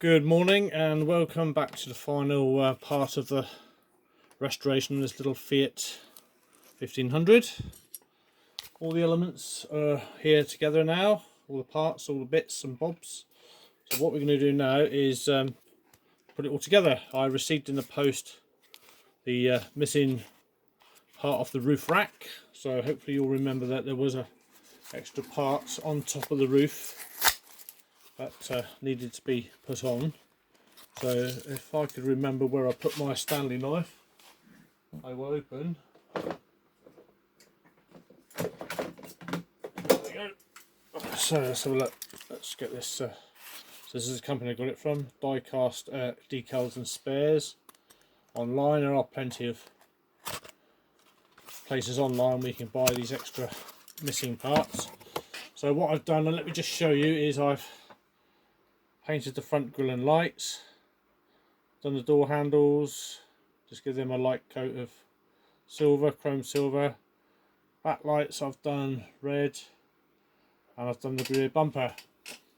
Good morning and welcome back to the final part of the restoration of this little Fiat 1500. All the elements are here together now, all the parts, all the bits and bobs. So what we're going to do now is put it all together. I received in the post the missing part of the roof rack, so hopefully you'll remember that there was a extra part on top of the roof that needed to be put on. So if I could remember where I put my Stanley knife, I will open. There we go. So let's have a look. Let's get this. So this is the company I got it from. Die-cast decals and spares. Online there are plenty of places online where you can buy these extra missing parts. So what I've done, and let me just show you, is I've painted the front grille and lights. Done the door handles, just give them a light coat of silver, chrome silver. Backlights I've done red, and I've done the rear bumper.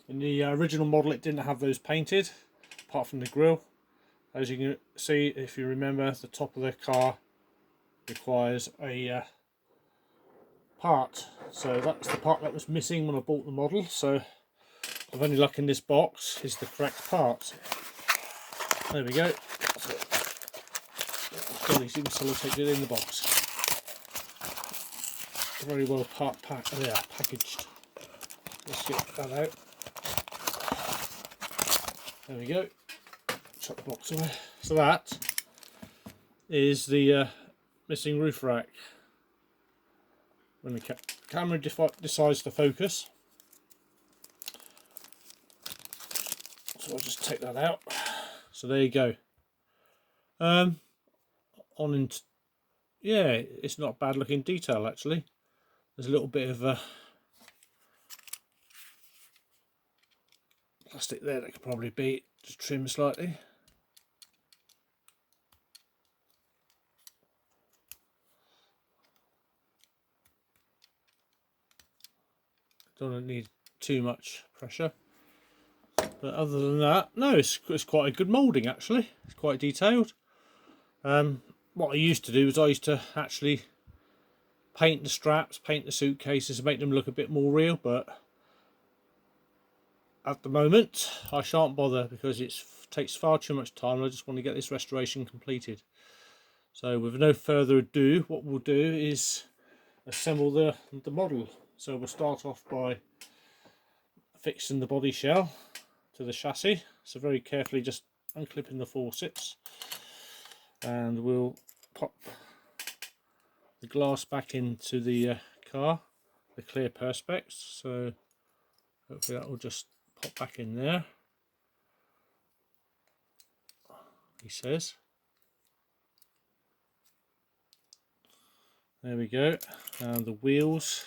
In the original model it didn't have those painted, apart from the grille. As you can see, if you remember, the top of the car requires a part. So that's the part that was missing when I bought the model. So I've only luck in this box is the correct part. There we go. God, he's even sellotaped it in the box. Very well packaged. Let's get that out. There we go. Chuck the box away. So that is the missing roof rack. When the camera decides to focus, so I'll just take that out. So there you go. Yeah, it's not a bad looking detail actually. There's a little bit of plastic there that could probably be just trimmed slightly. Don't need too much pressure. But other than that, no, it's quite a good moulding actually. It's quite detailed. What I used to do was I used to actually paint the straps, paint the suitcases, and make them look a bit more real. But at the moment, I shan't bother because it takes far too much time. I just want to get this restoration completed. So with no further ado, what we'll do is assemble the model. So we'll start off by fixing the body shell to the chassis, so very carefully just unclipping the faucets, and we'll pop the glass back into the car, the clear perspex, so hopefully that will just pop back in there, he says. There we go. And the wheels,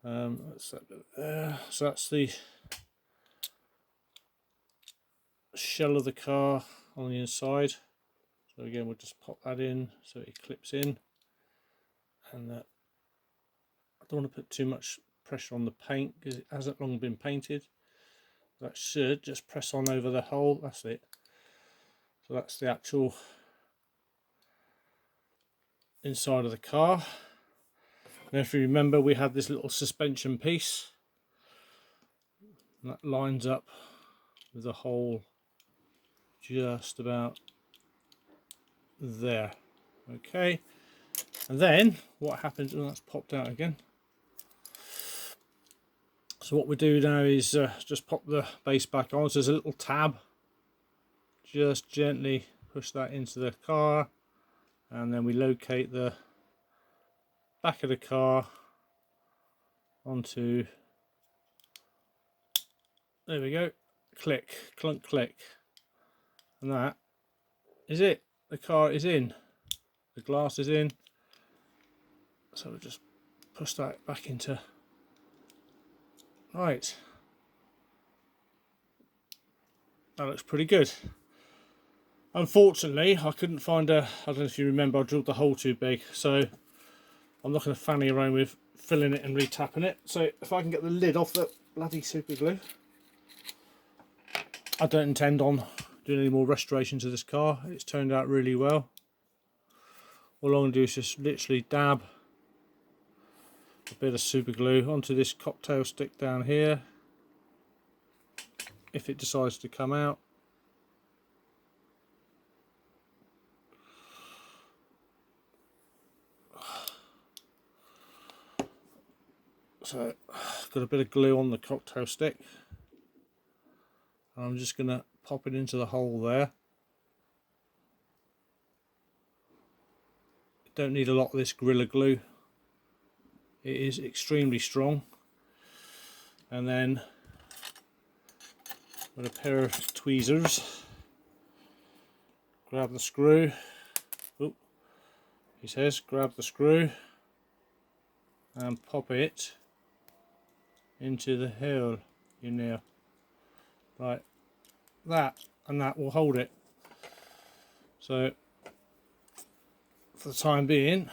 that's that bit there. So that's the shell of the car on the inside. So again, we'll just pop that in so it clips in, and I don't want to put too much pressure on the paint because it hasn't long been painted. That should just press on over the hole. That's it. So that's the actual inside of the car. Now if you remember, we had this little suspension piece that lines up with the hole just about there. Okay, and then what happens when that's popped out again? So what we do now is just pop the base back on. So there's a little tab, just gently push that into the car, and then we locate the back of the car onto, there we go, click, clunk, click, and that is it. The car is in, the glass is in, so we'll just push that back into, right, that looks pretty good. Unfortunately I couldn't find I don't know if you remember, I drilled the hole too big, so I'm not going to fanny around with filling it and re-tapping it. So if I can get the lid off the bloody super glue, I don't intend on doing any more restorations of this car. It's turned out really well. All I'm going to do is just literally dab a bit of super glue onto this cocktail stick down here. If it decides to come out. So got a bit of glue on the cocktail stick. I'm just going to pop it into the hole there. Don't need a lot of this Gorilla Glue. It is extremely strong. And then with a pair of tweezers, grab the screw. Oop, he says grab the screw and pop it into the hole in there. Right, that and that will hold it. So for the time being,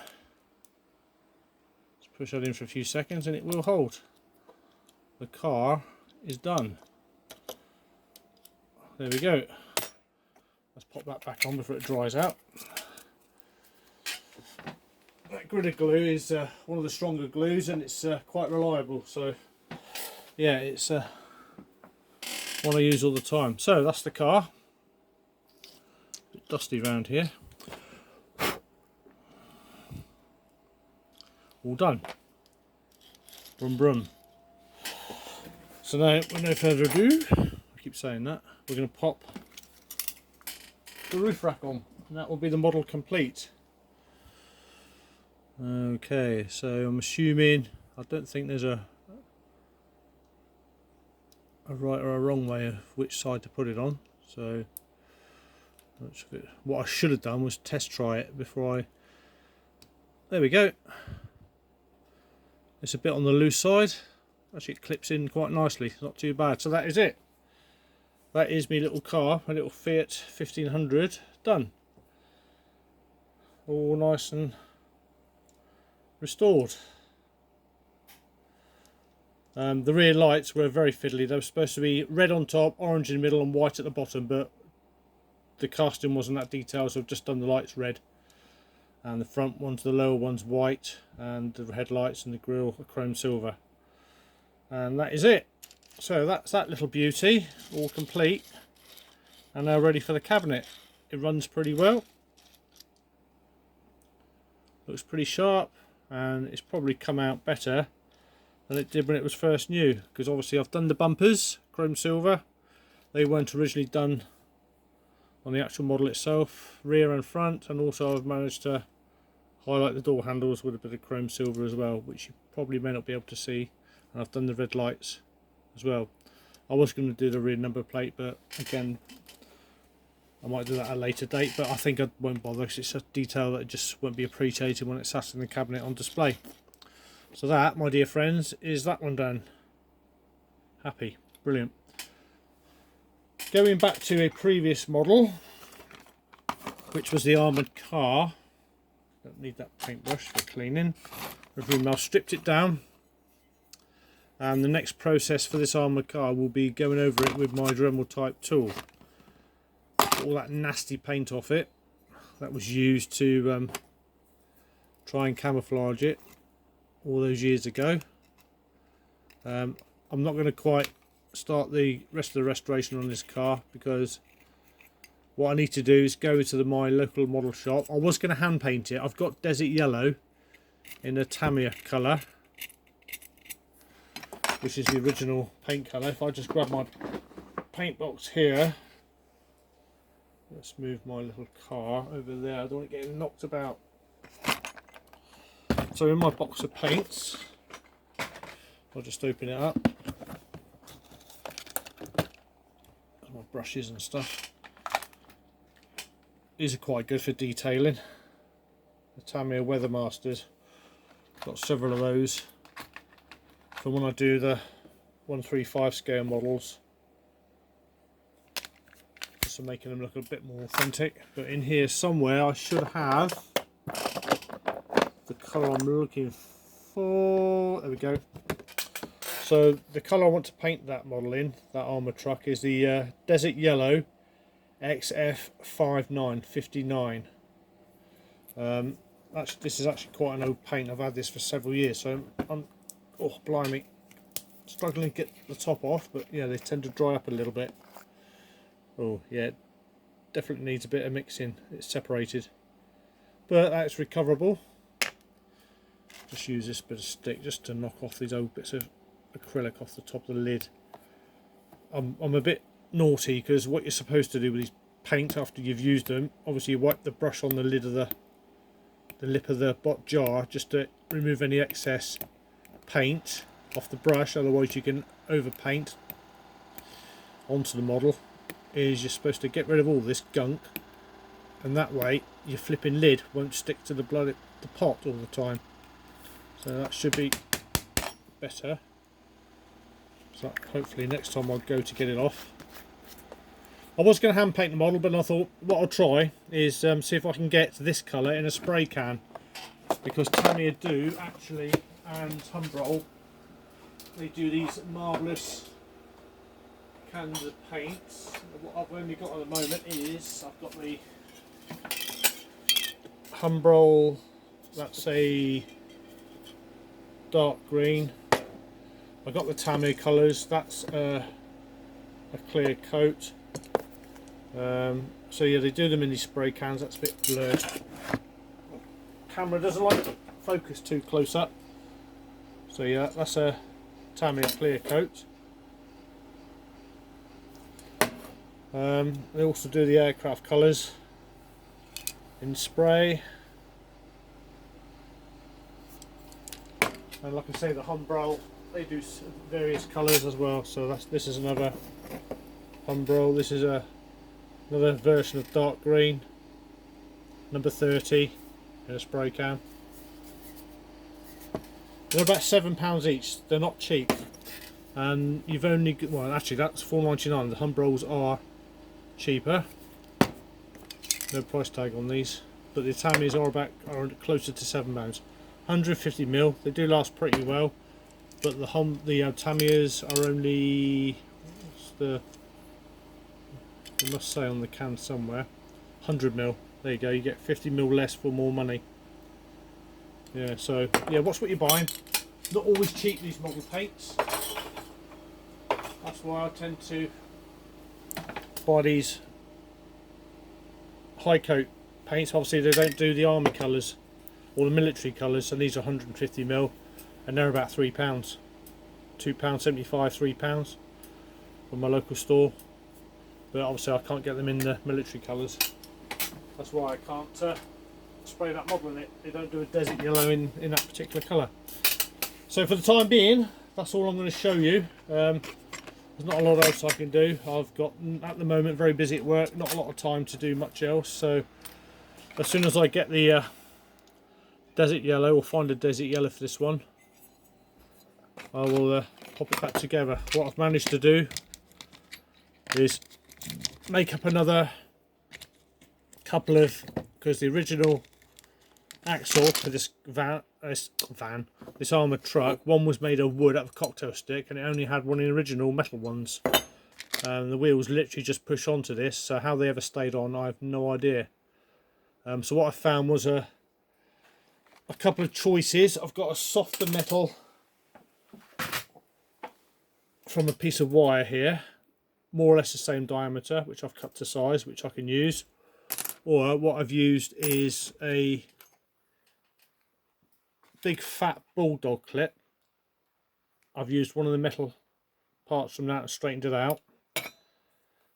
let's push that in for a few seconds and it will hold. The car is done. There we go. Let's pop that back on before it dries out. That Gorilla Glue is one of the stronger glues, and it's quite reliable. So yeah, it's one I use all the time. So that's the car. A bit dusty around here. All done. Brum brum. So now, with no further ado, I keep saying that, we're going to pop the roof rack on, and that will be the model complete. Okay, so I'm assuming, I don't think there's a right or a wrong way of which side to put it on. So what I should have done was test try it before I... There we go. It's a bit on the loose side. Actually it clips in quite nicely, not too bad. So that is it. That is my little car, my little Fiat 1500 done. All nice and restored. The rear lights were very fiddly. They were supposed to be red on top, orange in the middle and white at the bottom, but the casting wasn't that detailed, so I've just done the lights red. And the front ones, the lower ones white, and the headlights and the grille are chrome silver. And that is it. So that's that little beauty, all complete. And now ready for the cabinet. It runs pretty well. Looks pretty sharp, and it's probably come out better than it did when it was first new, because obviously I've done the bumpers, chrome silver. They weren't originally done on the actual model itself, rear and front, and also I've managed to highlight the door handles with a bit of chrome silver as well, which you probably may not be able to see. And I've done the red lights as well. I was going to do the rear number plate, but again, I might do that at a later date, but I think I won't bother because it's a detail that just won't be appreciated when it's sat in the cabinet on display. So that, my dear friends, is that one done. Happy, brilliant. Going back to a previous model, which was the armoured car. Don't need that paintbrush for cleaning. I've stripped it down, and the next process for this armoured car will be going over it with my Dremel type tool. All that nasty paint off it that was used to try and camouflage it all those years ago. I'm not going to quite start the rest of the restoration on this car, because what I need to do is go to my local model shop. I was going to hand paint it. I've got Desert Yellow in a Tamiya colour, which is the original paint colour. If I just grab my paint box here, let's move my little car over there. I don't want it getting knocked about. So in my box of paints, I'll just open it up. My brushes and stuff. These are quite good for detailing. The Tamiya Weathermasters. Got several of those for when I do the 135 scale models, just for making them look a bit more authentic. But in here somewhere I should have the colour I'm looking for. There we go. So the colour I want to paint that model in, that armoured truck, is the Desert Yellow XF59. This is actually quite an old paint. I've had this for several years, so I'm oh blimey, struggling to get the top off, but yeah, they tend to dry up a little bit. Oh yeah, definitely needs a bit of mixing. It's separated, but that's recoverable. Just use this bit of stick just to knock off these old bits of acrylic off the top of the lid. I'm a bit naughty, because what you're supposed to do with these paints after you've used them, obviously you wipe the brush on the lid of the lip of the jar just to remove any excess paint off the brush, otherwise you can overpaint onto the model. Is you're supposed to get rid of all this gunk, and that way your flipping lid won't stick to the pot all the time. So that should be better. So hopefully next time I'll go to get it off. I was going to hand paint the model, but I thought what I'll try is see if I can get this colour in a spray can, because Tamiya do actually, and Humbrol, they do these marvellous cans of paints. What I've only got at the moment is I've got the Humbrol, that's a dark green. I've got the Tamiya colours, that's a clear coat. So yeah, they do them in these spray cans. That's a bit blurred. Camera doesn't like to focus too close up. So yeah, that's a Tamiya clear coat. They also do the aircraft colours in spray. And like I say, the Humbrol, they do various colours as well. So this is another Humbrol. This is another version of dark green, number 30 in a spray can. They're about £7 each. They're not cheap, and you've only got, well, actually that's £4.99. The Humbrols are cheaper. No price tag on these, but the Tamiyas are closer to £7. 150mm. They do last pretty well, but the Tamiyas are only, it must say on the can somewhere, 100mm. There you go, you get 50mm less for more money. Yeah, so yeah, watch what you're buying. Not always cheap, these model paints. That's why I tend to buy these high coat paints. Obviously they don't do the army colours or the military colours, and these are 150mm, and they're about £3. £2.75, £3 from my local store. But obviously I can't get them in the military colours. That's why I can't spray that model in it. They don't do a desert yellow in that particular colour. So for the time being, that's all I'm going to show you. There's not a lot else I can do. I've got, at the moment, very busy at work, not a lot of time to do much else. So as soon as I get the desert yellow, or find a desert yellow for this one, I will pop it back together. What I've managed to do is make up another couple of, because the original axle for this this armoured truck, one was made of wood out of a cocktail stick, and it only had one of the original metal ones. The wheels literally just push onto this, so how they ever stayed on I have no idea. So what I found was a couple of choices. I've got a softer metal from a piece of wire here, more or less the same diameter, which I've cut to size, which I can use. Or what I've used is a big fat bulldog clip. I've used one of the metal parts from that and straightened it out,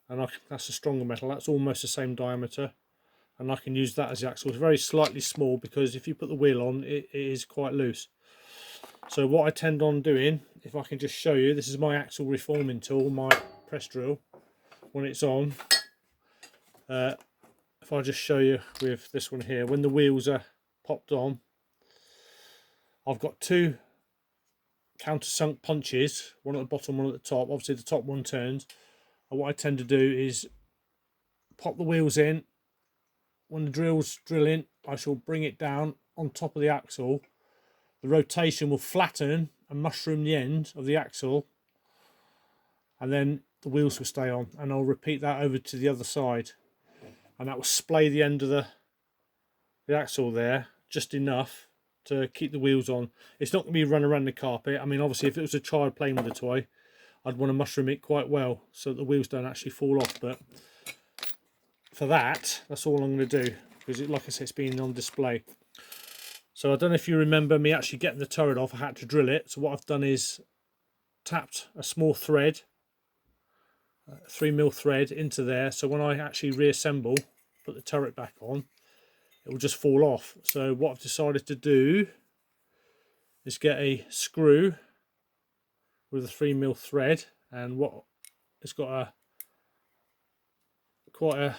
and that's a stronger metal. That's almost the same diameter, and I can use that as the axle. It's very slightly small, because if you put the wheel on, it is quite loose. So what I tend on doing, if I can just show you, this is my axle reforming tool, my press drill. When it's on, if I just show you with this one here, when the wheels are popped on, I've got two countersunk punches, one at the bottom, one at the top. Obviously the top one turns, and what I tend to do is pop the wheels in. When the drill's drilling, I shall bring it down on top of the axle. The rotation will flatten and mushroom the end of the axle, and then the wheels will stay on, and I'll repeat that over to the other side, and that will splay the end of the axle there just enough to keep the wheels on. It's not going to be run around the carpet. I mean, obviously if it was a child playing with a toy, I'd want to mushroom it quite well so that the wheels don't actually fall off, but for that, that's all I'm going to do, because like I said, it's been on display. So I don't know if you remember me actually getting the turret off. I had to drill it, so what I've done is tapped a small thread, 3mm thread into there, so when I actually reassemble, put the turret back on, it will just fall off. So what I've decided to do is get a screw with a 3mm thread, and what it's got quite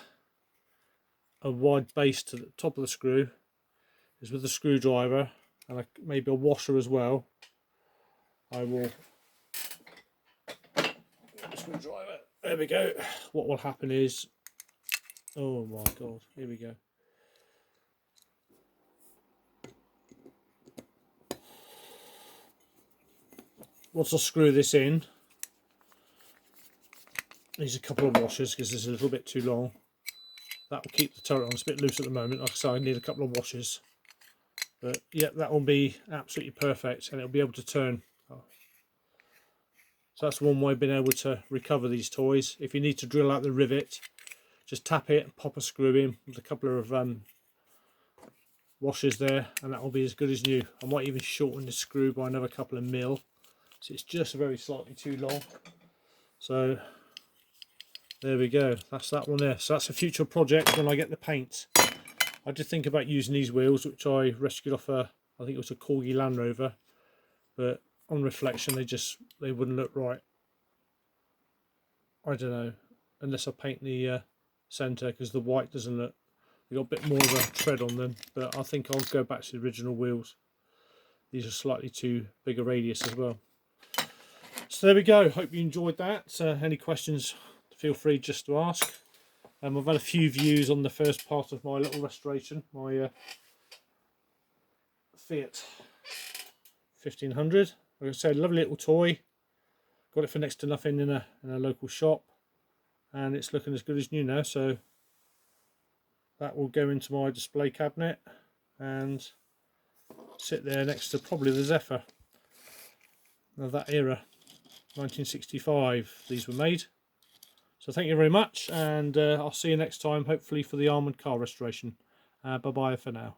a wide base to the top of the screw, is with a screwdriver and maybe a washer as well. I will screwdriver. There we go. What will happen is, oh my god, here we go. Once I screw this in, there's a couple of washers because it's a little bit too long. That will keep the turret on. It's a bit loose at the moment. Like I say, I need a couple of washers. But yeah, that will be absolutely perfect, and it'll be able to turn. So that's one way of being able to recover these toys. If you need to drill out the rivet, just tap it and pop a screw in with a couple of washers there, and that will be as good as new. I might even shorten the screw by another couple of mil, so it's just very slightly too long. So there we go, that's that one there. So that's a future project when I get the paint. I did think about using these wheels, which I rescued off I think it was a Corgi Land Rover, but on reflection they wouldn't look right. I don't know, unless I paint the centre, because the white doesn't look, they got a bit more of a tread on them. But I think I'll go back to the original wheels. These are slightly too big a radius as well. So there we go, hope you enjoyed that. Any questions, feel free just to ask. I've had a few views on the first part of my little restoration, my Fiat 1500. Like I said, lovely little toy. Got it for next to nothing in a local shop, and it's looking as good as new now. So that will go into my display cabinet and sit there next to probably the Zephyr of that era, 1965 these were made. So thank you very much, and I'll see you next time, hopefully for the armoured car restoration. Bye bye for now.